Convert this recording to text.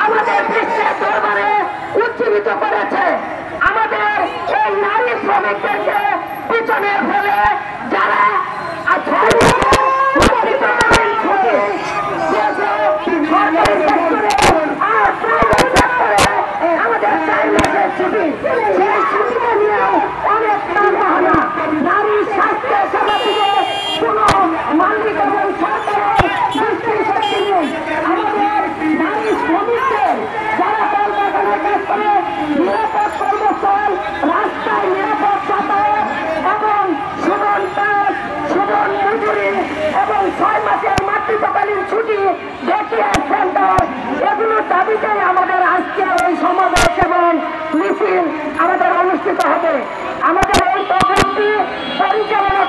আমাদের বিশ্বের দরবারে উজ্জীবিত করেছে। আমাদের এই নারী শ্রমিকদেরকে পিছনে ফেলে যারা আমাদের 4 মাসের ছুটি, সেই ছুটিকে নিয়েও অনেক টালবাহানা। নারী স্বাস্থ্য সেবা থেকে কোন মালিক এবং সরকারের দৃষ্টি নেই। আমাদের নারী শ্রমিকদের যারা কলকারখানায় কাজ করে নিরাপদ কর্মস্থল, রাস্তায় নিরাপদ যাতায়াত এবং সুমন কাজ, সুমন মজুরি এবং 6 মাসের মাতৃত্বকালীন ছুটি, ডেকেয়ার সেন্টার, এগুলোর দাবিতেই আমাদের আজকের এই সমাবেশ এবং মিছিল আমাদের অনুষ্ঠিত হবে। আমাদের এই প্রকল্পটি পরিচালনা